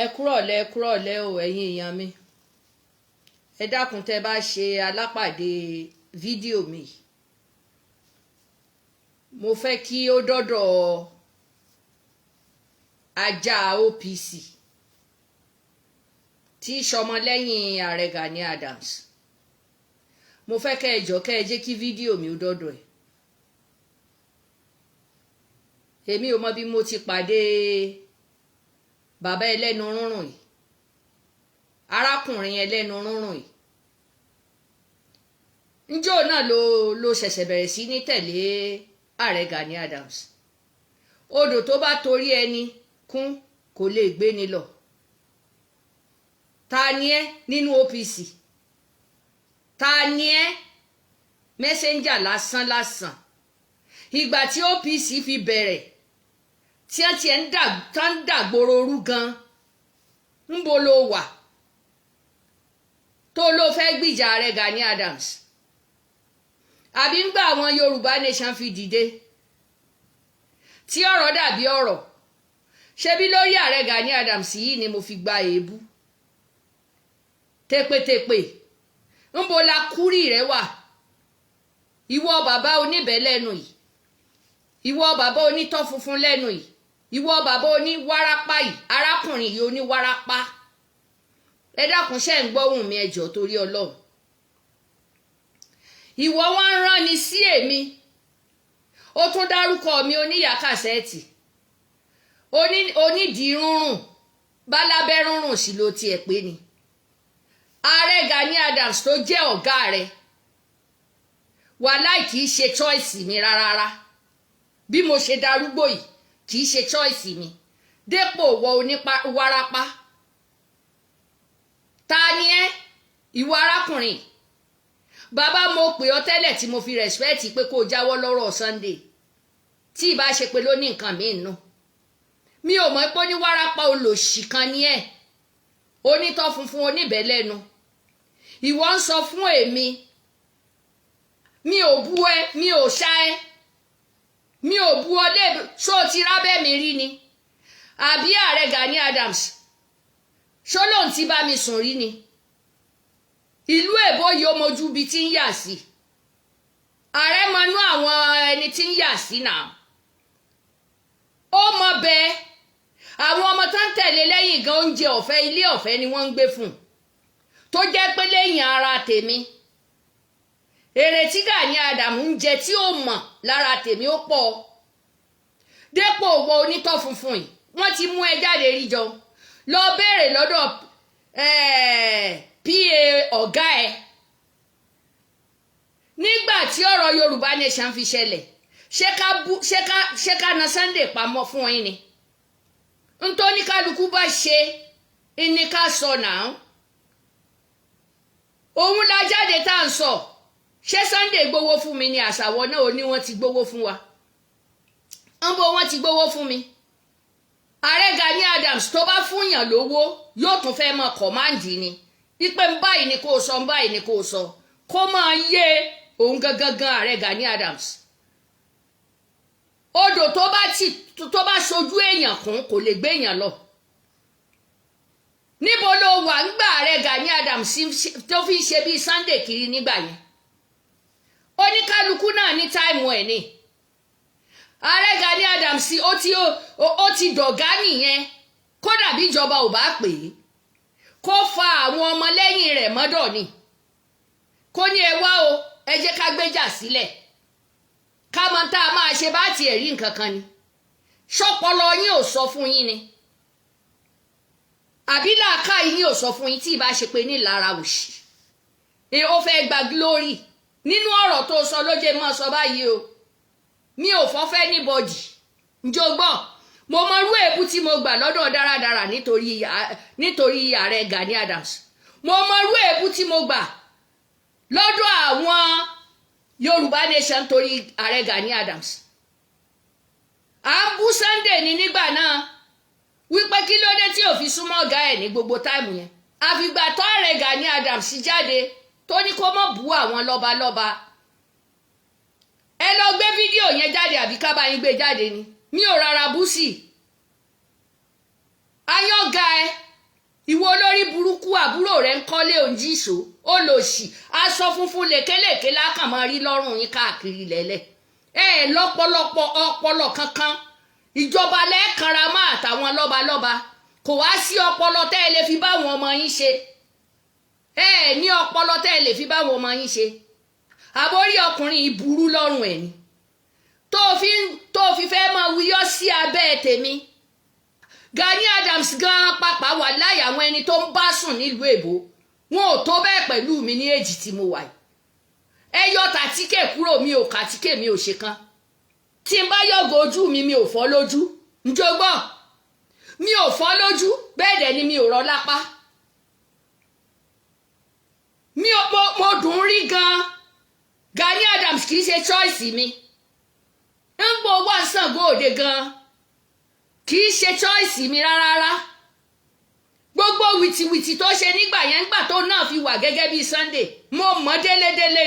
ẹ kúrọ̀lẹ́ o ẹ̀yin èèyàn mi. Ẹ dákun tẹ́ bá ṣe alápàdé fídíò mi, mo fẹ́ kí ó dọ́dọ̀ ajá OPC tí sọmọlẹ́yìn ààrẹ Gani Adams. Mo fẹ́ kẹ́ ẹ jọ̀ọ́ kẹ́ ẹ jẹ́ kí fídíò mi ó dọ́dọ̀ ẹ̀. Èmi ò mọ bí mo ti pàdé bàbá ẹlẹ́nu rúnrún yìí, arákùnrin ẹlẹ́nu rúnrún yìí. Ǹjọ́ náà ló ṣẹ̀ṣẹ̀ bẹ̀rẹ̀ sí ní tẹ̀lé ààrẹ Gani Adams. Odò tó bá torí ẹni kún kò lè gbé ni lọ. Ta ni ẹ́ nínú OPC? Ta ni ẹ́? Messenger lásán lásán. Ìgbà tí OPC fi bẹ̀rẹ̀ tí wọ́n ti ń dàgbòrò orú gan, ńbo ló wà tó ló fẹ́ gbìjà ààrẹ Gani Adams? Àbí ń gbà àwọn Yorùbá Nation fi dìde tí ọ̀rọ̀ dàbí ọ̀rọ̀, ṣebí lórí ààrẹ Gani Adams yìí ni mo fi gba èébú tépétépé. Ńbo la kúrì rẹ wà? Ìwọ bàbá oníbẹ̀ lẹ́nu yìí, ìwọ bàbá onítọ́ funfun lẹ́nu yìí, ìwọ bàbá oníwárápá yìí, arákùnrin yìí oníwárápá. Ẹ dákun ṣé ń gbọ́ ohùn mi ẹ jọ̀ọ́ torí Ọlọ́run. Ìwọ wá ń rán ni sí èmi, ó tún dárúkọ mi oníyà kàsẹ́ẹ̀tì, onídìí rúnrún, bálábẹ́ rúnrún sí ló tiẹ̀ pé ni. Ààrẹ Gani Adams tó jẹ́ ọ̀gá rẹ̀, wàláì kìí ṣe choice mi rárá. Bí mo ṣe darúgbó yìí kìí ṣe choice mi, dépò wọ oníwárápá. Ta ni ẹ́ ìwọ arákùnrin? Bàbá mo pè ọ́ tẹ́lẹ̀ tí mo fi respect pé kó jáwọ́ lọ́rọ̀ Sunday, tí ìbá ṣe pé ló ní nǹkan míì nù. Mi ò mọ̀ pé oníwárápá olòṣì kan ni ẹ́, onítọ́ funfun oníbẹ̀ lẹ́nu. Ìwọ ń sọ fún èmi, mi ò bú ẹ, mi ò ṣá ẹ, mi ò bú ọ lé ṣó ti rábẹ́ mi rí ni? Àbí ààrẹ Gani Adams ṣó lóun ti bá mi sùn rí ni? Ìlú èbó yìí ó mojú bí tí ń yà sí. Ààrẹ mọnú àwọn ẹni tí ń yà sí náà. Ó mọ bẹ́ẹ̀ àwọn ọmọ tó ń tẹ̀lé lẹ́yìn gan oúnjẹ ọ̀fẹ́ ilé ọ̀fẹ́ ni wọ́n ń gbé fún, tó jẹ́ pé lẹ́yìn ara tèmi èrè tí Gani Adams ń jẹ tí ó mọ̀ lára tèmi ó pọ̀. Dépò wọ onítọ́ funfun yìí wọ́n ti mú ẹ jáde rí jọ, lọ béèrè lọ́dọ̀ PA ọ̀gá ẹ. Nígbà tí ọ̀rọ̀ Yorùbá Nation fi ṣẹlẹ̀, ṣé ká na Sunday pamọ́ fún yín ni? Ntọ́ni kálukú bá ṣe ní ká sọ náà. Òun la jáde tá à ń sọ. Ṣé Sunday gbowó fún mi ni àṣàwọ̀ náà ní wọ́n ti gbowó fún wa? Ńbo wọ́n ti gbowó fún mi? Ààrẹ Gani Adams tó bá fúnyàn lówó yóò tún fẹ́ mọ kọ̀máǹdì ni. Ipe ń báyìí ni kò sọ, ń báyìí ni kò sọ. Kó máa yé òun gangan ààrẹ Gani Adams. Odò tó bá sojú èèyàn kún kò lè gbé èèyàn lọ. Níbo ló wà ńgbà ààrẹ Gani Adams tó fi ṣe bí Sunday kiri nígbà yẹn? Oníkálukú náà ní táìmù ẹ̀ ni. Ààrẹ Gani Adams ó ti dọ̀gá nìyẹn, kódà bí ìjọba ò bá pè é, kó fa àwọn ọmọlẹ́yìn rẹ̀ mọ́dọ̀ ni. Kó ní ẹ wá o, ẹ jẹ́ ká gbéjà sílẹ̀. Ká mọ̀ tá a máa ṣe bá tiẹ̀ rí nǹkan kan ni. Ṣọpọlọ yín ò sọ fún yín ni? Àbí làákàyè yín ò sọ fún yín tí ìbá ṣe pé ní lára òṣì? Ó fẹ́ gba glory nínú ọ̀rọ̀ tó sọ ló jẹ́ mọ́ sọ báyìí o. Mi ò fọ́fẹ́ anybody. Ǹjọ́ gbọ́, mo mọ irú èébú tí mo gbà lọ́dọ̀ dáradára nítorí ààrẹ Gani Adams. Mo mọ irú èébú tí mo gbà lọ́dọ̀ àwọn Yorùbá Nation torí ààrẹ Gani Adams. À ń bú Sunday ní nígbà náà wípé kí ló dé tí ò fi súnmọ́ ọ̀gá ẹ̀ ní gbogbo táìmù yẹn. Àfìgbà tó ààrẹ Gani Adams jáde tó ní kó mọ̀ bú àwọn lọ́balọ́ba. Ẹ lọ gbé fídíò yẹn jáde àbí ká bá yín gbé jáde ni. Mi ò rárá bú sí. ayọ́ga ẹ ìwọ olórí burúkú àbúrò rẹ̀ ń kọ́lé òǹjìṣó olòṣì aṣọ funfun lèkélèké lákàn máa rí lọ́rùn yín káàkiri lẹ́lẹ̀ lọ́pọ̀lọpọ̀ ọpọlọ kankan ìjọba lẹ́ẹ̀kanra máa àtàwọn lọ́balọ́ba kò wá sí ọpọlọ tẹ́ ẹ lè fi báwọn ọmọ yín ṣe ní ọpọlọ tẹ́ ẹ lè fi báwọn ọmọ yín ṣe àbórí ọkùnrin ìburú lọ́rùn ẹ̀ ni tó fi fẹ́ máa wíyọ́ sí abẹ́ tèmi Gani Adams gan pàpà wà láyà àwọn ẹni tó ń bá sùn nílùú èbó wọn ò tó bẹ́ẹ̀ pẹ̀lú mi ní èjì tí mo wà yìí ẹ yọ tàtíkè kúrò mi ò kàtíkè mi ò ṣe kan tí n bá yọ̀gọ̀ ojú mi ò fọ́ lójú njọgbọ́n mi ò fọ́ lójú bẹ́ẹ̀ dẹ̀ ni mi ò rọ́ lápá mo dùn rí gan Gani Adams kì í ṣe choice mi ń gbọ́ wá Ṣàngó Òde gan kì í ṣe choice mi rárá gbogbo wìtìwìtì tó ṣe nígbà yẹn nígbà tó náà fi wà gẹ́gẹ́ bí Sunday mo mọ̀ délédélé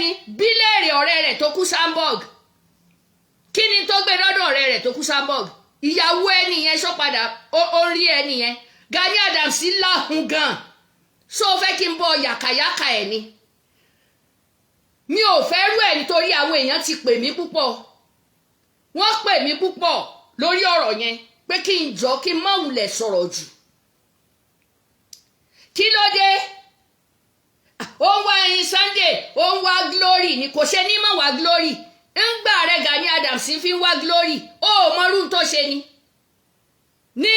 ni bílẹ̀rì ọ̀rẹ́ rẹ̀ tó kú Hamburg kí ni tó gbé lọ́dọ̀ ọ̀rẹ́ rẹ̀ tó kú Hamburg ìyàwó ẹni yẹn sọ padà ó rí ẹni yẹn Gani Adams láhùn gan so fẹ́ kí n bọ yàkàyàkà ẹ̀ ni mi ò fẹ́ rú ẹ̀ nítorí àwọn èèyàn ti pè mí púpọ̀ wọ́n pè mí púpọ̀ lórí ọ̀rọ̀ yẹn pé kí n jọ kí n má wulẹ̀ sọ̀rọ̀ jù kí ló dé ó ń wá ẹyin Sunday ó ń wá glory ni kò ṣe ní mọ̀ wá glory ńgbà rẹ̀ Gani Adams fi ń wá glory ó mọrú tó ṣe ni ní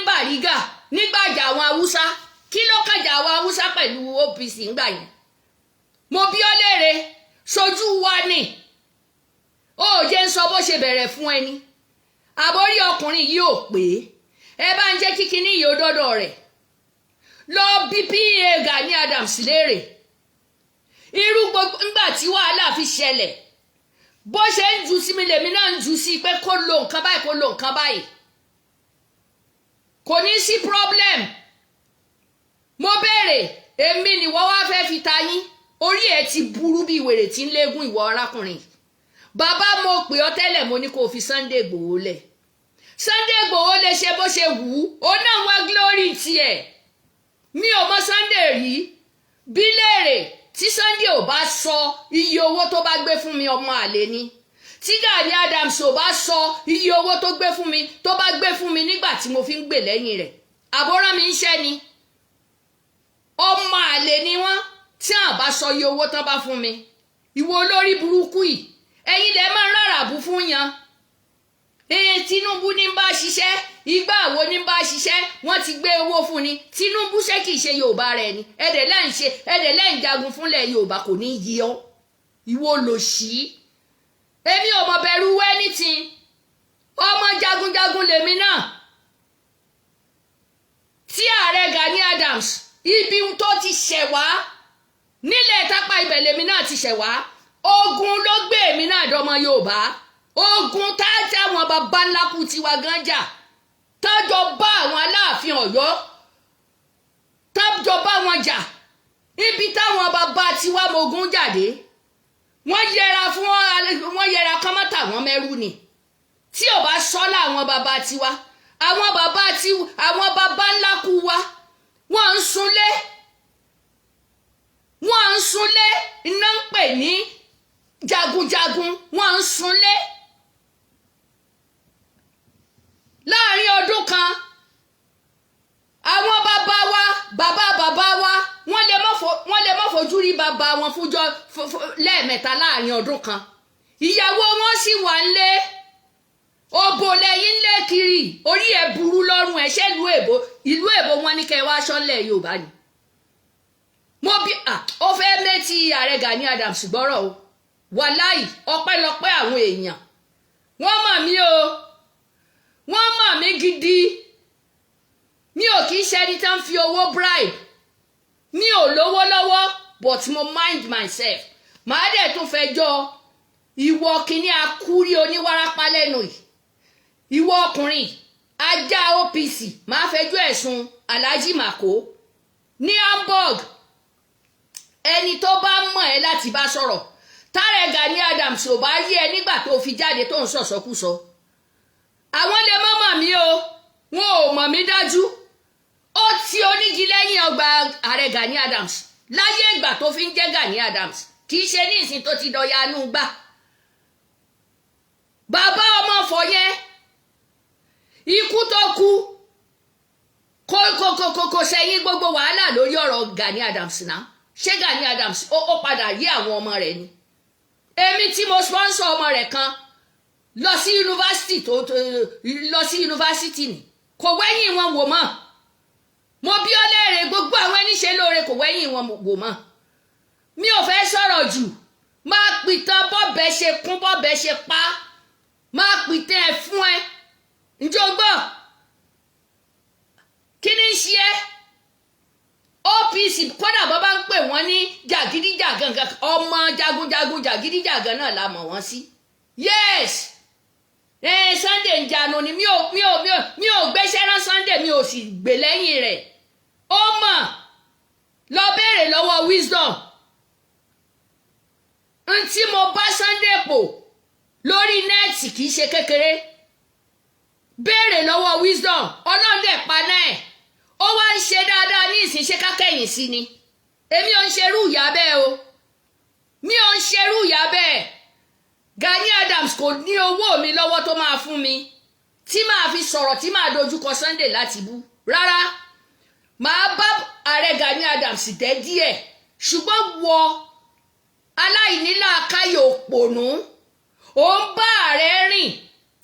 Bàrígà nígbàjà àwọn Haúsá kí ló kàjà àwọn Haúsá pẹ̀lú OPC ńgbà yẹn mo bí ọ léèrè sojú wa ni ó jẹ́ ń sọ bó ṣe bẹ̀rẹ̀ fún ẹni àbórí ọkùnrin yìí ò pé ẹ bá ń jẹ́ kíkiní yìí ó dọ́dọ̀ rẹ̀ lọ bí PA Gani Adams léèrè irú gbogbo ńgbà tí wàhálà fi ṣẹlẹ̀ bó ṣe ń jù sí mi lèmi náà ń jù sí pé kó lo nǹkan báyìí kó lo nǹkan báyìí kò ní sí problem mo béèrè èmi ni wọ́n wá fẹ́ fi ta yín orí ẹ̀ ti burú bí wèrè tí ń léegun ìwọ arákùnrin bàbá mo pè ọ́ tẹ́lẹ̀ mo ní kó fi Sunday Igboho lẹ̀ Sunday Igboho lè ṣe bó ṣe wù ú ó náà wá glory tiẹ̀ mi ò mọ Sunday rí bí léèrè tí Sunday ò bá sọ iye owó tó bá gbé fún mi ọmọ àlè ni tí Gani Adams ò bá sọ iye owó tó gbé fún mi tó bá gbé fún mi nígbà tí mo fi ń gbè lẹ́yìn rẹ̀ àbóràn mi ń ṣẹ́ ni ọmọ àlè ni wọ́n tí àwọn bá sọ iye owó tán bá fún mi ìwọ olórí burúkú yìí ẹ̀yin lẹ máa ń ráràbù fún yan Tinubu ní bá ṣiṣẹ́ ìgbà wo ní bá ṣiṣẹ́ wọ́n ti gbé owó fún ni Tinubu ṣé kìí ṣe Yorùbá rẹ̀ ni ẹ̀dẹ̀ lẹ́yìn jagun fúnlẹ̀ Yorùbá kò ní yí ọ́ ìwọ lòṣì èmi ò mọ̀ bẹ̀rù anything ọmọ jagunjagun lèmi náà tí ààrẹ Gani Adams ibi tó ti ṣẹ̀ wá nílẹ̀ tápá ibẹ̀ lèmi náà ti ṣẹ̀ wá ogun ló gbé èmi náà dọmọ Yorùbá ogun tájà àwọn baba ńlá kú tiwa gánjà tájọ bá àwọn Aláàfin Ọ̀yọ́ tájọ bá wọn jà ibi táwọn baba tiwa mogun jáde wọ́n yẹra kọ́mọ́tà wọn mẹ́rù ni tí ò bá sọ́lá àwọn baba tiwa àwọn baba ńlá kú wa wọ́n ń súnlé iná ń pè ní jagunjagun wọ́n ń súnlé láàrin ọdún kan àwọn bàbá wa wọ́n lè má fojú rí bàbá wọn fújọ́ lẹ́ẹ̀mẹ́ta láàrin ọdún kan ìyàwó wọn sì wà ńlé òbò lẹ́yìn ńlé kiri orí ẹ̀ burú lọ́rùn ẹ̀ ṣẹ́ ìlú èbó wọn ní kẹ́ wá sọ́lẹ̀ Yorùbá ni mo bí ó fẹ́ mẹ́tì ààrẹ Gani Adams gbọ́rọ̀ o wàláì ọpẹ́lọpẹ́ àwọn èèyàn wọ́n mọ̀ mí o wọ́n mọ̀ mí gidi mi ò kì í ṣe ẹni tán fi owó bribe mi ò lówó lọ́wọ́ but mo mind myself màá dẹ̀ tún fẹjọ́ ìwọ kìíní akúrí oníwárápá lẹ́nu yìí ìwọ ọkùnrin ajá OPC màá fẹjọ́ ẹ̀sùn Alhaji Mako ní Hamburg ẹni tó bá mọ̀ ẹ́ láti bá sọ̀rọ̀ tààrẹ Gani Adams ò bá rí ẹ nígbà tó fi jáde tó ń sọ̀sọ́kúsọ àwọn lè mọ́ mọ̀ mí o wọn ò mọ̀ mí dájú ó ti onígi lẹ́yìn ọgbà ààrẹ Gani Adams láyé ìgbà tó fi ń jẹ́ Gani Adams kì í ṣe ní ìsìn tó ti dọ̀yanú gbà bàbá ọmọ fọ yẹn ikú tó kú kò sẹ́yìn gbogbo wàhálà lórí ọ̀rọ̀ Gani Adams náà ṣé Gani Adams ó padà yé àwọn ọmọ rẹ̀ ni èmi tí mo sponsor ọmọ rẹ̀ kan lọ sí yunifásitì ni kò wẹ́yìn wọn wò mọ́ mo bí ọ léèrè gbogbo àwọn ẹni ṣe lóore kò wẹ́yìn wọn wò mọ́ mi ò fẹ́ sọ̀rọ̀ jù máa pìtàn bọ́bẹ̀ ṣe kún bọ́bẹ̀ ṣe pa máa pìtàn ẹ̀ fún ẹ ǹjọ́ gbọ́ kí ni ń ṣe ẹ́ OPC kódà bọ́ bá ń pè wọ́n ní jàgídíjàgan ọmọ jagunjagun jàgídíjàgan náà la mọ̀ wọ́n sí yes Sunday ń janu ni mi ò gbéṣẹ́ rán Sunday mi ò sì gbè lẹ́yìn rẹ̀ ó mọ̀ lọ béèrè lọ́wọ́ Wisdom n tí mo bá Sunday pò lórí nẹ́ẹ̀tì kì í ṣe kékeré béèrè lọ́wọ́ Wisdom ọlọ́dẹ̀ paná ẹ̀ ó wá ń ṣe dáadáa ní ìsìnṣe kákẹ́yìn sí ni èmi ò ń ṣerú ìyá bẹ́ẹ̀ o mi ò ń ṣerú ìyá bẹ́ẹ̀ Gani Adams kò ní owó mi lọ́wọ́ tó máa fún mi tí màá fi sọ̀rọ̀ tí màá dojúkọ Sunday láti bú rárá màá bá ààrẹ Gani Adams tẹ́ díẹ̀ ṣùgbọ́n wọ aláìníláàkáyè òpònú ó ń bá ààrẹ rìn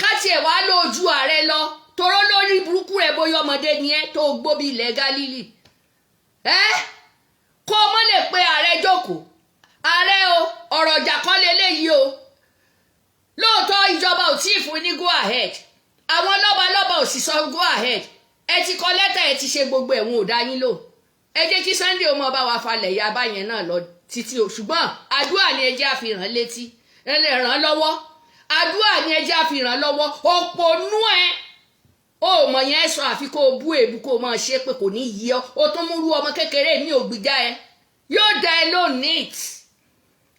káti ẹ̀ wá lójú ààrẹ lọ toró lórí burúkú rẹ̀ bóyá ọmọdé ni ẹ́ tó gbóbi ilẹ̀ Gálílì kó o mọ́ lè pe ààrẹ jókòó ààrẹ o ọ̀rọ̀ ọjà kan lélẹ́yìí o lóòótọ́ ìjọba ò tí ì fún ní go ahead àwọn lọ́balọ́ba ò sì sọ go ahead ẹ ti kọ lẹ́tà ẹ ti ṣe gbogbo ẹ̀wọ̀n ò dá yín lò ẹ jẹ́ kí Sunday ọmọ bá wa falẹ̀ ya báyẹn náà lọ títí o ṣùgbọ́n àdúrà ni ẹ jẹ́ àfihàn létí ẹ lè ràn lọ́wọ́ àdúrà ni ẹ jẹ́ àfihàn lọ́wọ́ òpònú ẹ ó mọ̀ yẹn sọ àfi kó o bú èbú kó o máa ṣe pé kò ní yí ọ ó tún múrú ọmọ kékeré mi ò gbìjà ẹ yóò dá ẹ lónìí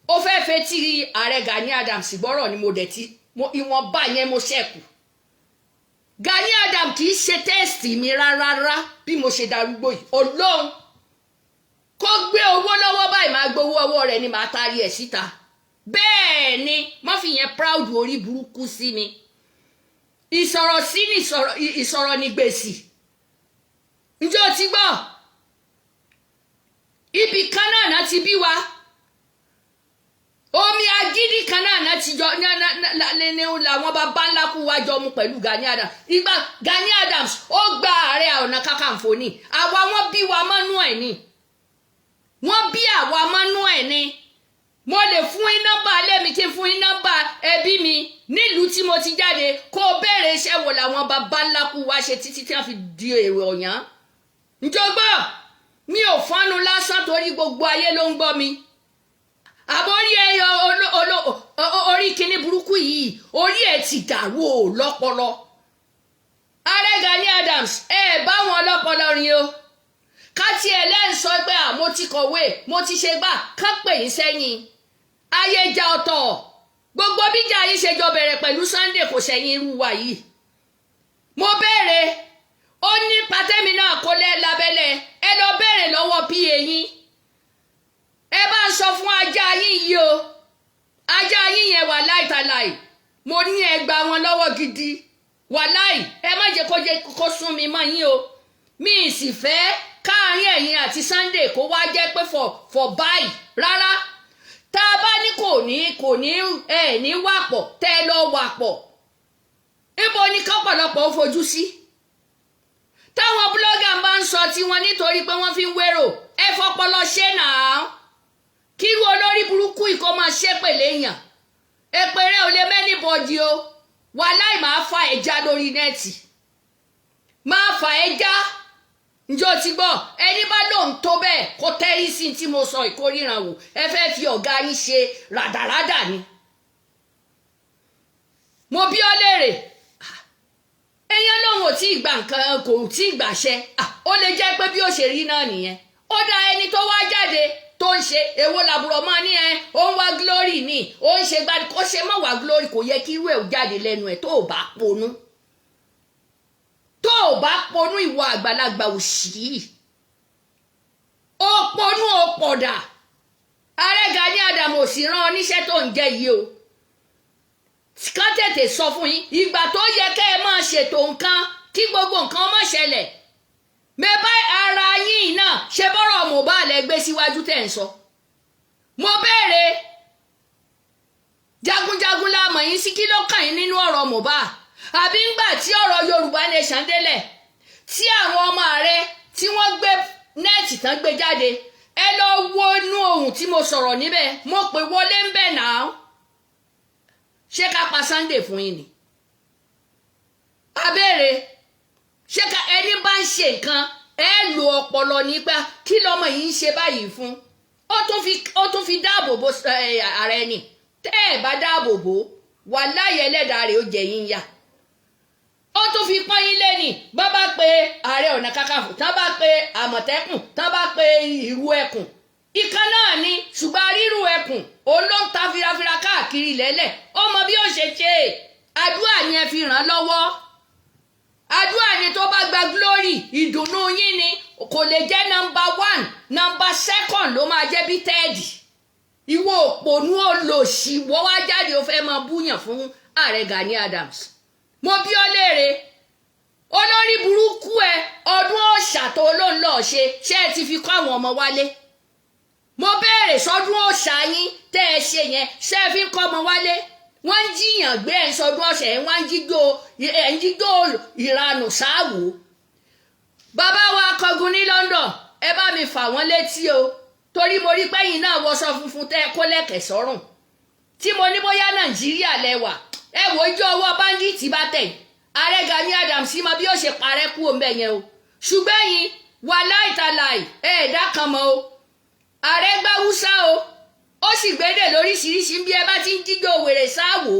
ó fẹ́ fetí ààrẹ Gani Adams gbọ́rọ̀ ni mo dẹ̀ ti ìwọ̀nba yẹn mo ṣẹ́kù Gani Adams kì í ṣe tẹ́ẹ̀sì mi rárá bí mo ṣe darúgbó yìí Ọlọ́run kó gbé owó lọ́wọ́ báyìí máa gbowó ọwọ́ rẹ̀ ni màá taari ẹ̀ síta bẹ́ẹ̀ ni má fi yẹn proud orí burúkú sí mi ìsọ̀rọ̀ sí ni ìsọ̀rọ̀ ní gbèsì ǹjẹ́ o ti gbọ́ ibì kan náà ti bí wa omi agídí kan náà ti jọ làwọn bàbá ńlá kú wá jọ mu pẹ̀lú Gani Adams ìgbà Gani Adams ó gba Ààrẹ Ọ̀nà Kakanfò ni àwa wọ́n bí wa mọ́nú ẹ̀ ni wọ́n bí àwa mọ́nú ẹ̀ ni mo lè fún yín nọ́mbà alẹ́ mi kí n fún yín nọ́mbà ẹbí mi nílùú tí mo ti jáde kó o béèrè iṣẹ́ wo làwọn bàbá ńlá kú wá ṣe títí tí wọ́n fi di èrò ọ̀yàn ǹjọ́gbọ́ mi ò fọ́nu lásán torí gbogbo ayé ló ń gbọ́ mi àbórí ẹyọ orí kíní burúkú yìí orí ẹ̀ ti dàrú ò lọ́pọlọ Ààrẹ Gani Adams bá wọn lọ́pọlọ rin o káti ẹ̀ lẹ́ń sọ pé mo ti kọ̀wé mo ti ṣe gbà kán pè yín sẹ́yìn ayé ìjà ọ̀tọ̀ gbogbo bíjà yìí ṣe jọ bẹ̀rẹ̀ pẹ̀lú Sunday kò sẹ́yìn irú wa yìí mo béèrè ó ní pàtẹ́mi náà kó lẹ́ lábẹ́lẹ̀ ẹ lọ béèrè lọ́wọ́ pa yín ẹ bá ń sọ fún ajá yín yìí o ajá yín yẹn wà láìtàláì mo ní ẹ gbà wọn lọ́wọ́ gidi wà láì ẹ má jẹ́ kó sún mi mọ́ yín o mi ì sì fẹ́ káàrin ẹ̀yin àti Sunday kó wá jẹ́ pé for báyìí rárá tá a bá ní kò ní ẹ̀ ní wàpọ̀ tẹ́ ẹ lọ wàpọ̀ níbo ni kọ́pọ̀lọpọ̀ ó fojú sí táwọn blogger bá ń sọ tiwọn nítorí pé wọ́n fi ń wérò ẹ fọpọlọ ṣe náà kírú olórí burúkú yìí kó máa ṣépè léèyàn èpè rẹ ò lè mẹ́ni bọ́dí o wàláì máa fa ẹja lórí nẹ́ẹ̀tì máa fa ẹja ǹjọ́ ti gbọ́ ẹni bá lóun tó bẹ́ẹ̀ kó tẹ́rí sí tí mo sọ ìkórìíran wò ẹ fẹ́ fi ọ̀gá yín ṣe ràdàràdà ni mo bí ọ léèrè èèyàn lòun ò tí ì gbà nǹkan kò tí ì gbàṣẹ ó lè jẹ́ pé bí ó ṣe rí náà nìyẹn ó dá ẹni tó wá jáde tó ń ṣe èwo làbúrò máa ní ó ń wá glory ni ó ń ṣe gbádùn kó ṣe mọ́ wá glory kò yẹ kí irú ẹ̀ jáde lẹ́nu ẹ̀ tó bá ponú tó o bá ponú ìwọ àgbàlagbà òṣì ó ponú ó pọ̀dà. Ààrẹ Gani Adams ò sì rán oníṣẹ́ tó ń jẹ yìí o. Kán tètè sọ fún yín ìgbà tó yẹ kẹ́ ẹ máa ṣètò nǹkan kí gbogbo nǹkan má ṣẹlẹ̀. Mẹ́bá ara yín náà ṣe bọ́rọ̀ Mohbad lẹ gbé síwájú tẹ̀ ń sọ. Mo béèrè jagunjagun la mọ̀ yín sí, kí ló kàn yín nínú ọ̀rọ̀ Mohbad? Àbí ńgbà tí ọ̀rọ̀ Yorùbá Nation délẹ̀ tí àwọn ọmọ ààrẹ tí wọ́n gbé nẹ́ẹ̀tì tán gbé jáde, ẹ lọ wo inú ohun tí mo sọ̀rọ̀ níbẹ̀, mo pè wọlé ń bẹ̀ náà. Ṣé ká pa Sunday fún yín ni? Abéèrè ṣé ká ẹni bá ń ṣe nǹkan ẹ lo ọpọlọ nípa kí lọmọ yìí ń ṣe báyìí fún? Ó tún fi dáàbò bo ààrẹ ni. Tẹ́ ẹ bá dáàbò bò wàláhì ẹlẹ́dàá rẹ̀ ó jẹ yín yá. Ó tún fi pọ́n yín lẹ́nì bá bá pe Ààrẹ Ọ̀nà Kakanfò, tán bá pe Àmọ̀tẹ́kùn, tán bá pe ìrú ẹkùn. Ìkan náà ni, ṣùgbọ́n rírú ẹkùn òun ló ń ta firafira káàkiri lẹ́lẹ̀. Ó mọ bí ó ṣe ṣe. Àdúrà ni ẹ fi ràn lọ́wọ́. Àdúrà ni tó bá gba glory ìdùnnú yín ni kò lè jẹ́ number 1, number 2 ló máa jẹ́ bí 3rd. Ìwọ òpònú olòṣì wọ́n wá jáde ó fẹ́ máa búyàn fún Ààrẹ Gani Adams. Mo bí ọ léèrè olórí burúkú ẹ ọdún òòṣà tó ló ń lọ ṣe ẹ ti fi kọ́ àwọn ọmọ wálé? Mo béèrè sọdún òòṣà yín tẹ́ ẹ ṣe yẹn ṣé ẹ fi ń kọ́ ọmọ wálé? Wọ́n ń jiyàn gbé ẹ̀ ń sọdún ọ̀sẹ̀ ẹ̀ wọ́n ń jígbó ìranù sáàwò. Bàbá wa akọgun ní London ẹ bá mi fà wọ́n létí o, torí mo rí pẹ́yìn náà wọṣọ funfun tẹ́ kó lẹ́kẹ̀ sọ́rùn tí mo ní bóyá Nàìjíríà lẹ́wà. Ẹ wò ojú ọwọ́ báńdíìtì bá tẹ̀. Ààrẹ Gani Adams mọ bí ó ṣe parẹ́ kú òun bẹ̀ yẹn o, ṣùgbọ́n yìí wà láìtàláì ẹ̀ẹ́dá kan mọ́ o. Ààrẹ gbá Hausa o, ó sì gbédè lóríṣiríṣi bí ẹ bá ti ń jíjó wèrè sáwò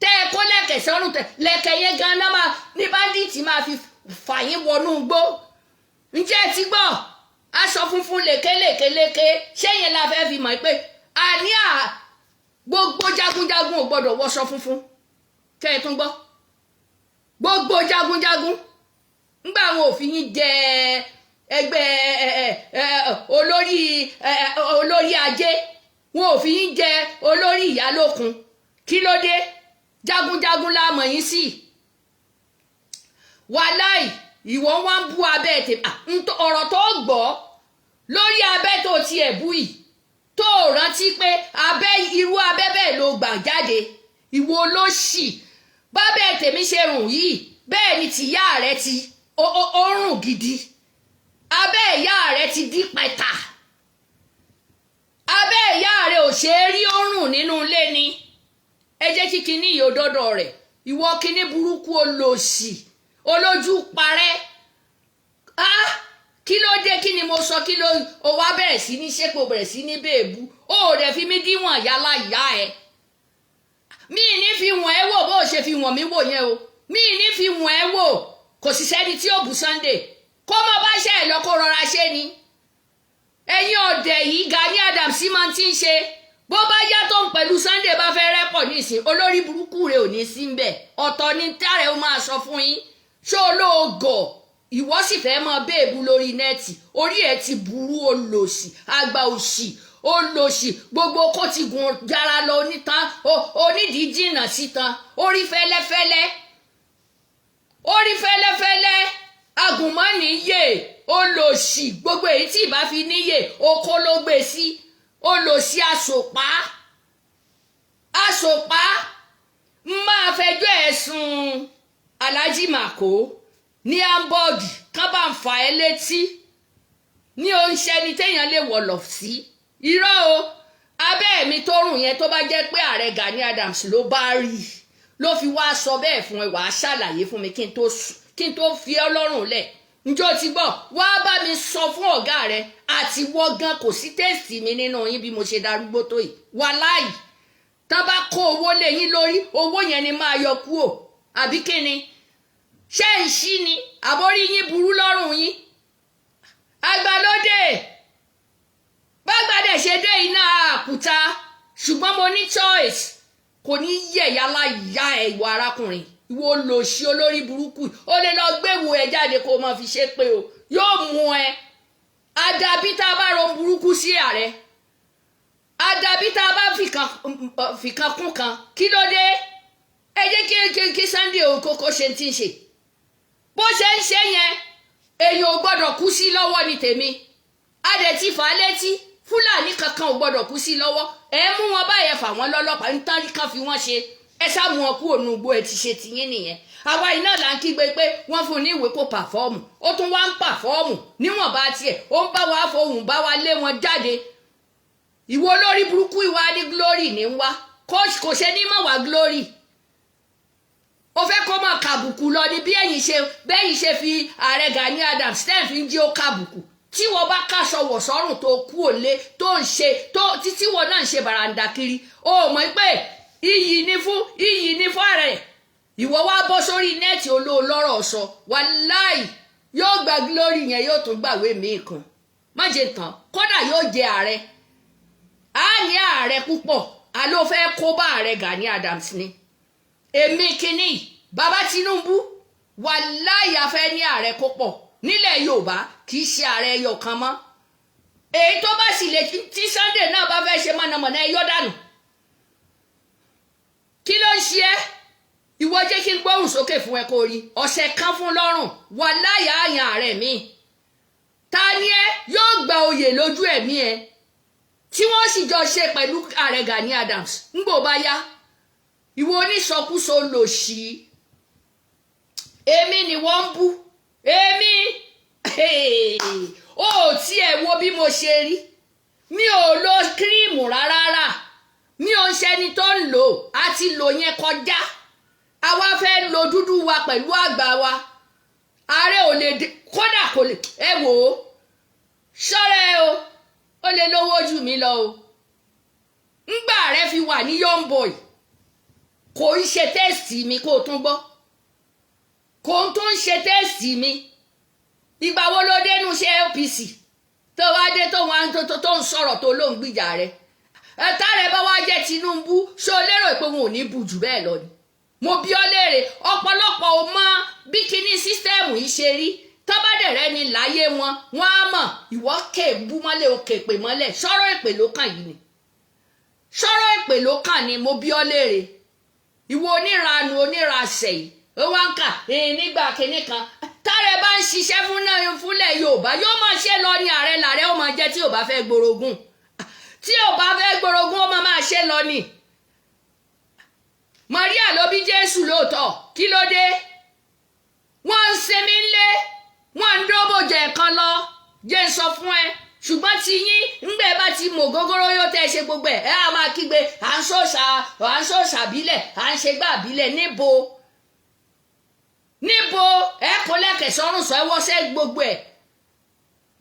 tẹ́ ẹ kó lẹ́kẹ̀ sọ́rùn tẹ̀ lẹ́kẹ̀ yẹn gan-an máa ní báńdíìtì máa fi fà yín wọnú igbó. Ǹjẹ́ ẹ ti gbọ́ aṣọ funfun lékelékeléke ṣé yẹn la fẹ́ fi mọ̀ pé àní gbogbo jagunjagun ò gbọ́dọ̀ wọṣọ funfun? Kẹ́ ẹ tún gbọ́ gbogbo jagunjagun ńgbà àwọn òfin yín jẹ ẹgbẹ́ olórí ajé, wọn ò fi yín jẹ olórí ìyálókun. Kí ló dé? Jagunjagun la mọ̀ yín sí. Wàláì ìwọ wá ń bú abẹ́ tèmi ọ̀rọ̀ tó gbọ́ lórí abẹ́ tó tiẹ̀ bú yìí tó rántí pé irú abẹ́ bẹ́ẹ̀ ló gbà jáde. Ìwọ olóṣì bábẹ́ tèmi ṣe rùn yìí bẹ́ẹ̀ ni tìyá rẹ ti ó rùn gidi. Abẹ́ ìyá rẹ ti dí pẹ̀tà. Abẹ́ ìyá rẹ ò ṣe é rí òórùn nínú ilé ni. Ẹ jẹ́ kí kinní yìí ó dọ́dọ̀ rẹ̀. Ìwọ kinní burúkú olòṣì olójú parẹ́. Kí ló dé? Kí ni mo sọ? Kí ló o wá bẹ̀rẹ̀ sí ní ṣépò bẹ̀rẹ̀ sí ní bèèbú? Ó dẹ̀ fi mí díwọ̀n yálà ìyá ẹ̀. Mi ní fi wọ̀n ẹ́ wò bó o ṣe fi wọ̀n mí wò yẹn o. Mi ní fi wọ̀n ẹ́ wò. Kò sì sẹ́ni tí ó bú Sunday kó mọ bá ṣe ẹ̀ lọ kó rọra ṣe ni. Ẹ̀yin ọ̀dẹ̀ yìí Gani Adams máa ti ń ṣe. Bó bá yá tó ń pẹ̀lú Sunday bá fẹ́ rẹ́pọ̀ nísìn olórí burúkú rẹ̀ ò ní sí ń bẹ̀. Ọ̀tọ̀ ni tààrẹ ó máa sọ fún yín. Ṣé olóògọ̀ ìwọ sì fẹ́ mọ béèbú lórí nẹ́ẹ̀tì? Orí ẹ̀ ti burú olòṣì àgbà òṣì olòṣì gbogbo kó ti gùn jára lọ onítan onídìí jìnnà sítan orí fẹ́lẹ́fẹ́lẹ́ agùnmọ́ni yè olòṣì gbogbo èyí tí ìbá fi níyè oko ló gbé sí olòṣì àsòpá máa fẹjọ́ ẹ̀sùn Alhaji Mako ní Hamburg kán bá ń fa ẹ létí ní oúnṣẹ́ ni téèyàn lè wọ̀lọ̀ sí. Irọ́ o, abẹ́ mi tó rùn yẹn tó bá jẹ́ pé Ààrẹ Gani Adams ló bá rí ló fi wá sọ bẹ́ẹ̀ fún ẹ wàá ṣàlàyé fún mi kí n tó fi ọ́ lọ́rùn lẹ̀. Ǹjọ́ ti gbọ́ wá bá mi sọ fún ọ̀gá rẹ àti wọ́n gan kò sí tẹ́sì mi nínú yín bí mo ṣe darúgbó tó yìí. Wàláì tán bá kó owó lé yín lórí owó yẹn ni máa yọ kúrò àbí kíni? Ṣé ń ṣí ni àbórí yín burú lọ́rùn yín? Àgbàlódé bágbàdẹ̀ ṣe dé iná àkúta ṣùgbọ́n mo ní choice kò ní yẹ̀yà láyà ìwà arákùnrin ìwọ lòṣì olórí burúkú ó lè lọ gbéwò ẹ jáde kó máa fi ṣe pé o yóò mú ẹ àdàbí tá a bá ro burúkú sí ààrẹ àdàbí tá a bá fìkan kún kan kí ló dé ẹ jẹ́ kí Sunday Okoko ṣe ti ń ṣe bó ṣe ń ṣe yẹn èèyàn ò gbọ́dọ̀ kú sí lọ́wọ́ ní tèmi adẹ̀ ti fà á létí Fúlàní kankan ò gbọ́dọ̀ kú sí lọ́wọ́ ẹ mú wọn báyẹn fà wọ́n lọ́lọ́pàá ń tán kan fi wọ́n ṣe ẹ sá mú wọn kúrò nù gbó ẹ ti ṣe tìyín nìyẹn àwa iná là ń kígbe pé wọ́n fún un ní ìwé kó pàfọ́ọ̀mù ó tún wá ń pàfọ́ọ̀mù níwọ̀nba tiẹ̀ ó ń bá wa fohùn bá wa lé wọn jáde ìwọ lórí burúkú ìwà ní glory ní wá kò ṣe ní mọ̀ wá glory ó fẹ́ kó mọ̀ kàbùkù lọ ní bí bẹ́yìn ṣe fi ààrẹ Gani Adams ten fi ń jí ó kàbùkù tí wọ́n bá káṣọ wọ̀ sọ́rùn tó kú òlé tó ń ṣe títí wọ́n náà ń ṣe bàràǹdà kiri ó mọ̀ pé iyì ní fún ààrẹ ìwọ wá bọ́ sórí nẹ́ẹ̀tì olóòlọ́rọ̀ sọ wàláì yóò gba glory yẹn yóò tún gbàwé míì kan má jẹ tán kódà yóò jẹ ààrẹ á ní ààrẹ púpọ̀ a ló fẹ́ kó bá ààrẹ Gani Adams ni èmi kínní bàbá Tinubu wàláì a fẹ́ ní ààrẹ kó pọ̀ nílẹ̀ Yorùbá kì í ṣe ààrẹ ẹyọ kan mọ́ èyí tó bá sì lè tí Sunday náà bá fẹ́ ṣe mọ̀nàmọ́ná ẹyọ dànù kí ló ń ṣe ẹ́ ìwọ jẹ́ kí n gbóhùn sókè fún ẹ kó rí ọ̀sẹ̀ kan fún lọ́rùn wàláì àyàn ààrẹ mi ta ni ẹ yóò gba oyè lójú ẹ̀mí ẹ tí wọ́n sì jọ ṣe pẹ̀lú ààrẹ Gani Adams ńgbò bá yá ìwọ oníṣọkúsọ lòṣì èmi ni wọ́n ń bú èmi ó tiẹ̀ wo bí mo ṣe rí mi ò lo kírímù rárá mi ò ń ṣẹni tó ń lò àti lò yẹn kọjá àwa fẹ́ lo dúdú wa pẹ̀lú àgbà wa ààrẹ ò lè kódà kò lè ẹ wò ó ṣọ́rẹ́ o ó lè lówó jù mí lọ o ńgbà rẹ fi wà ní young boy kò ń ṣe tẹ́sì mi kó tún gbọ́ kò ń tún ṣe tẹ́sì mi ìgbà wo ló dénú ṣe APC tó wá dé tó ń sọ̀rọ̀ tó ló ń gbìjà rẹ ẹ̀ta rẹ̀ bá wá jẹ́ Tinubu ṣó lérò pé wọn ò ní bù jù bẹ́ẹ̀ lọ ni mo bí ọ léèrè ọ̀pọ̀lọpọ̀ ò mọ bí kíní sísítẹ́ẹ̀mù yìí ṣe rí tọ́bádẹ̀rẹ́ ni láyé wọn á mọ̀ ìwọ́ kè bú mọ́lẹ̀ òkè pè mọ́lẹ̀ sọ̀rọ̀ èpè ló kàn yìí ni sọ̀rọ̀ èpè ló kàn ni mo bí ọ léèrè ìwọ oníranu onírasẹ̀ yìí ó wá ń kà nígbà kíní kan tààrẹ bá ń ṣiṣẹ́ fúnlẹ̀ Yorùbá yóò máa ṣe lọ ní ààrẹ làárẹ̀ ó máa jẹ́ tí ò bá fẹ́ gborogún tí ò bá fẹ́ gborogún ó máa ṣe lọ ni Maria ló bí Jésù lóòótọ́ kí ló dé wọ́n ń ṣe mí lé wọ́n ń dóbò jẹ̀ kan lọ jẹ́ ń sọ fún ẹ ṣùgbọ́n tí yín ńgbẹ́ bá ti mọ̀ gógóró yóò tẹ́ ṣe gbogbo ẹ̀ á máa kígbe à ń ṣòṣà bílẹ̀ à ń ṣe gbà bílẹ̀ níbo ẹ kò lẹ́kẹ̀ sọ́rùn sọ ẹ wọ́sẹ̀ gbogbo ẹ̀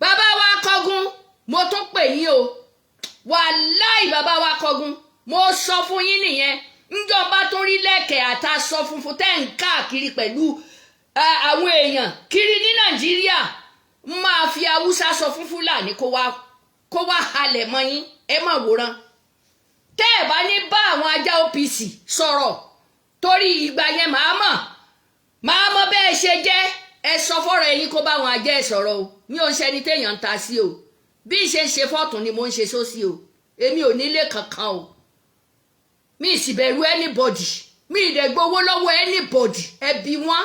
bàbá wa Kọ́gun mo tún pè yín o wàláì bàbá wa Kọ́gun mo sọ fún yín nìyẹn ńjọba tó rí lẹ́kẹ̀ àtàsọ funfun tẹ́ ń káàkiri pẹ̀lú àwọn èèyàn kiri ní Nàìjíríà máa fi Haúsá sọ fún Fúlàní kó wá halẹ̀ mọ́ yín ẹ má wòran tẹ́ ẹ̀ bá ní bá àwọn ajá OPC sọ̀rọ̀ torí ìgbà yẹn màá mọ̀ bẹ́ẹ̀ ṣe jẹ́ ẹ sọ fọ́rọ̀ ẹ̀yin kó bá àwọn ajá ẹ̀ sọ̀rọ̀ o mi ò ń ṣẹni téèyàn ń ta sí o bí ṣe ń ṣe fọ́tún ni mo ń ṣe sósì o èmi ò nílé kankan o mi sì bẹ̀rù anybody mi ìdẹ̀ gbowó lọ́wọ́ anybody ẹbí wọn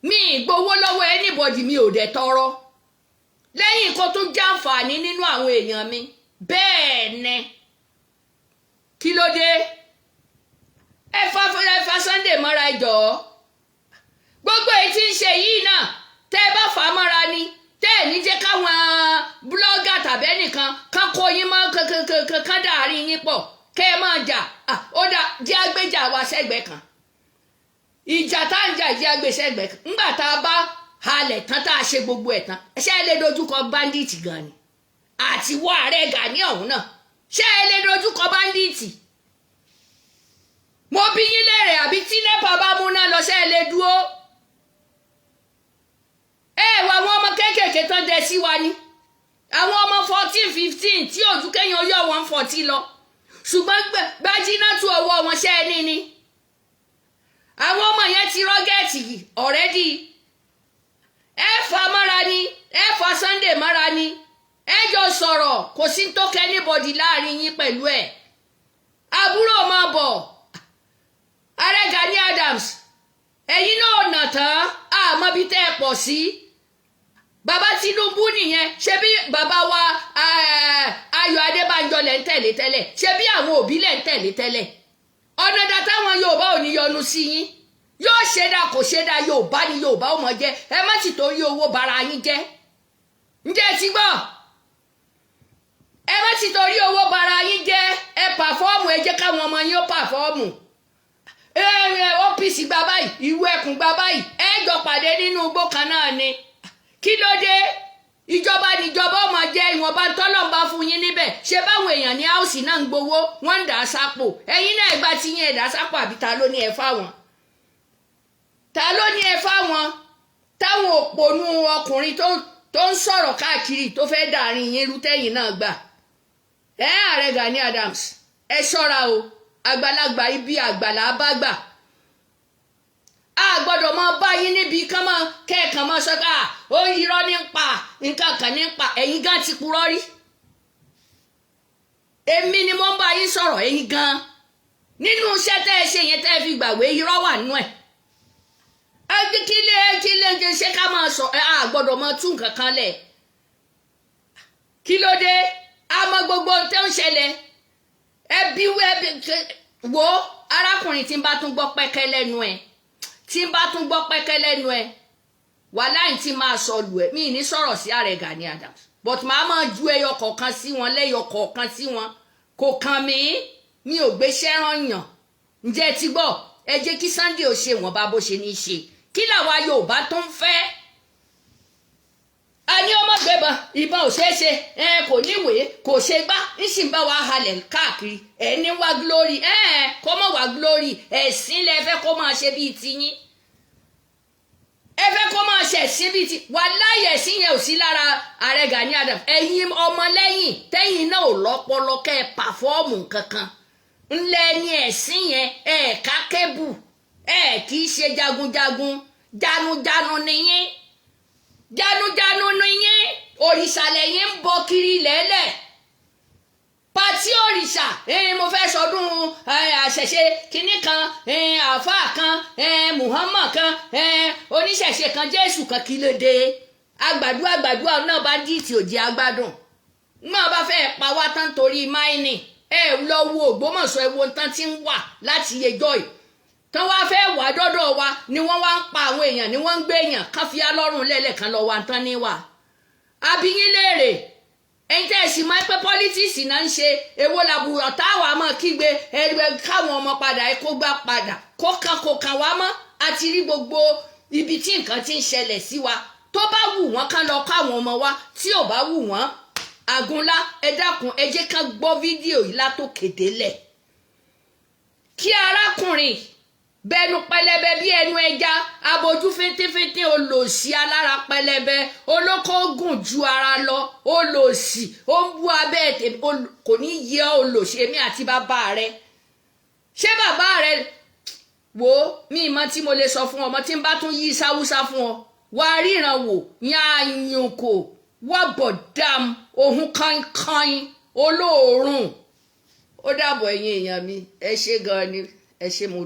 mi ìgbowó lọ́wọ́ anybody mi ò dẹ̀ tọrọ lẹ́yìn kó tún jàǹfààní nínú àwọn èèyàn mi bẹ́ẹ̀ ni kí ló dé ẹ fa Sunday mọ́ra jọ̀ọ́ gbogbo èyí tí ń ṣe yìí náà tẹ́ ẹ bá fà á mọ́ra ni tẹ́ ẹ̀ ní jẹ́ káwọn búlọ́gà tàbí ẹnìkan kan kó yín mọ́ kankan dàárín yín pọ̀ kẹ́ ẹ máa jà ó dá jẹ́ agbéjà wa sẹ́gbẹ̀ẹ́ kan ìjà tá ń jà jẹ́ agbé sẹ́gbẹ̀ẹ́ kan ńgbà tá a bá halẹ̀ tán tá a ṣe gbogbo ẹ̀ tán ṣé ẹ lè dojúkọ bandit gan ni àti wọ ààrẹ Gani ọ̀hún náà ṣé ẹ lè dojúkọ bandit mo bí yín léèrè àbí tí NEPA bá múná lọ ṣé ẹ lè dúró wà àwọn ọmọ kéékèèké tán dẹ sí wa ni àwọn ọmọ 14-15 tí ojú kẹ́yìn oyó wọn 40 lọ ṣùgbọ́n Bájínátù ọwọ́ wọn ṣẹ́ ẹni ni àwọn ọmọ yẹn ti rọ́gẹ́ẹ̀tì already ẹ fà mọ́ra ni ẹ fà Sunday mọ́ra ni ẹ jọ sọ̀rọ̀ kò sí tó kẹ́ anybody láàrin yín pẹ̀lú ẹ̀ àbúrò máa bọ̀ Ààrẹ Gani Adams ẹ̀yin náà nà tán àmọ́ bí tẹ́ ẹ pọ̀ sí bàbá Tinubu nìyẹn ṣé bí bàbá wa Ayọ̀ Adébánjọ lẹ̀ ń tẹ̀lé tẹ́lẹ̀ ṣé bí àwọn òbí lẹ̀ ń tẹ̀lé tẹ́lẹ̀ ọ̀nà dá táwọn Yorùbá ò ní yọnu sí yín yóò ṣe dá kò ṣe dá Yorùbá ni Yorùbá ò mọ̀ jẹ́ ẹ má sì torí owó bara yín jẹ́ ǹjẹ́ ti gbọ́ ẹ má sì torí owó bara yín jẹ́ ẹ pàfọ́ọ̀mù ẹ jẹ́ káwọn ọmọ yín ó pàfọ́ọ̀mù OPC gba báyìí ìwé ẹkùn gba báyìí ẹ jọ pàdé nínú igbó kan náà ni kí ló dé ìjọba níjọba ọmọ jẹ ìwọ̀nba tọ́lọ́mbà fún yín níbẹ̀ ṣé báwọn èèyàn ní áùsì náà ń gbowó wọ́n ń dà á sápò ẹ̀yin náà gba ti yín ẹ̀ dà á sápò àbí ta ló ní ẹ fáwọn ta ló ní ẹ fáwọn táwọn òpònú ọkùnrin tó ń sọ̀rọ̀ káàkiri tó fẹ́ dàrin yín rútẹ́yìn náà gbà Ààrẹ Gani Adams ẹ ṣọ́ra o àgbàlagbà ibi àgbàlá bá gbà a gbọ́dọ̀ máa bá yín níbi kán máa kẹ́ẹ̀kan máa sọ pé ó irọ́ ní pa nǹkan kan ní pa ẹ̀yin gan ti purọ́ rí èmi ni mo ń bá yín sọ̀rọ̀ ẹ̀yin gan nínú iṣẹ́ tẹ́ ẹ ṣe yẹn tẹ́ ẹ fi gbàgbé irọ́ wà nínú ẹ̀ kílé ṣe ká máa sọ a gbọ́dọ̀ máa tún nǹkan kan lẹ̀ kí ló dé a mọ gbogbo ohun tó ń ṣẹlẹ̀ ẹbí wo arákùnrin tí ń bá tún gbọ́ pẹ́kẹ́ lẹ́nu ẹ̀ tí ń bá tún gbọ́ pẹ́kẹ́ lẹ́nu ẹ̀ wàláhì tí máa sọ lù ẹ́ mi ní sọ̀rọ̀ sí Ààrẹ Gani Adams but màá máa ju ẹyọ kọ̀ọ̀kan sí wọn lẹ́yọ kọ̀ọ̀kan sí wọn kò kàn mí mi ò gbéṣẹ́ rán yàn ǹjẹ́ ti gbọ́ ẹ jẹ́ kí Sunday ò ṣe wọ́n bá bó ṣe ní í ṣe kí làwa Yorùbá tó ń fẹ́ a ní ọmọ gbẹ̀bọ̀n ìbọn ò ṣeé ṣe kò níwèé kò ṣe gbá níṣì ń bá wa halẹ̀ káàkiri ní wá glory kó mọ̀ wá glory ẹ̀sìn lẹ fẹ́ kó máa ṣe bíi tiyín ẹ fẹ́ kó máa ṣe ẹ̀sìn bíi ti wàláhì ẹ̀sìn yẹn ò sí lára Ààrẹ Gani Adams ẹ̀yin ọmọlẹ́yìn tẹ́yìn náà ò lọ́pọlọ kẹ́ ẹ pàfọ́ọ̀mù kankan ńlẹ̀ ní ẹ̀sìn yẹn ká kébù kì í ṣe jagunjagun janujanu nìyẹn janujanu nìyẹn òrìṣà lẹ́yìn ń bọ kiri lẹ́lẹ̀ pàtí òrìṣà mo fẹ́ sọdún àṣẹṣe kínní kan àáfàá kan Muhammad kan oníṣẹ̀ṣe kan Jésù kan kí ló dé àgbàdua náà bá dìtì òjì agbádùn náà bá fẹ́ pa wá tán torí máìnì lọ wo Ògbómọ̀ṣọ́ ẹ wo tán tí ń wà láti yẹjọ́ yìí tán wá fẹ́ wà dọ́dọ̀ wa ni wọ́n wá ń pa àwọn èèyàn ni wọ́n ń gbé èèyàn kan fi alọ́rùn lẹ́lẹ̀kan lọ wa tán ní wà abiyín léèrè ẹ̀yin tẹ́ ẹ̀ sì máa ń pẹ́ pọ́lítíìsì náà ń ṣe èwo làbùrọ̀ táwa máa kígbe ẹgbẹ́ káwọn ọmọ padà ẹ kó gbá padà kó kan wá mọ́ àti rí gbogbo ibi tí nǹkan ti ń ṣẹlẹ̀ sí wa tó bá wù wọ́n kán lọ káwọn ọmọ wa tí ò bá wù wọ́n àgúnlá ẹ dákun ẹ jẹ́ ká gbọ́ fídíò yìí látòkè délẹ̀ kí arákùnrin bẹnu pẹlẹbẹ bí ẹnu ẹja abojú fétéfété olòṣì alára pẹlẹbẹ olóko gùn ju ara lọ olòṣì ó ń bú abẹ́ ètè kò ní yẹ olòṣì èmi àti bàbá rẹ ṣé bàbá rẹ wò mí ìmọ̀ tí mo lè sọ fún ọmọ tí ń bá tún yí sáwúsá fún ọ wà á ríran wò yáàyùn kò wà bọ̀dàm ohun kankan olóòórùn ó dàbọ̀ ẹ̀yin èèyàn mi ẹ ṣé gan ni ẹ ṣé mo.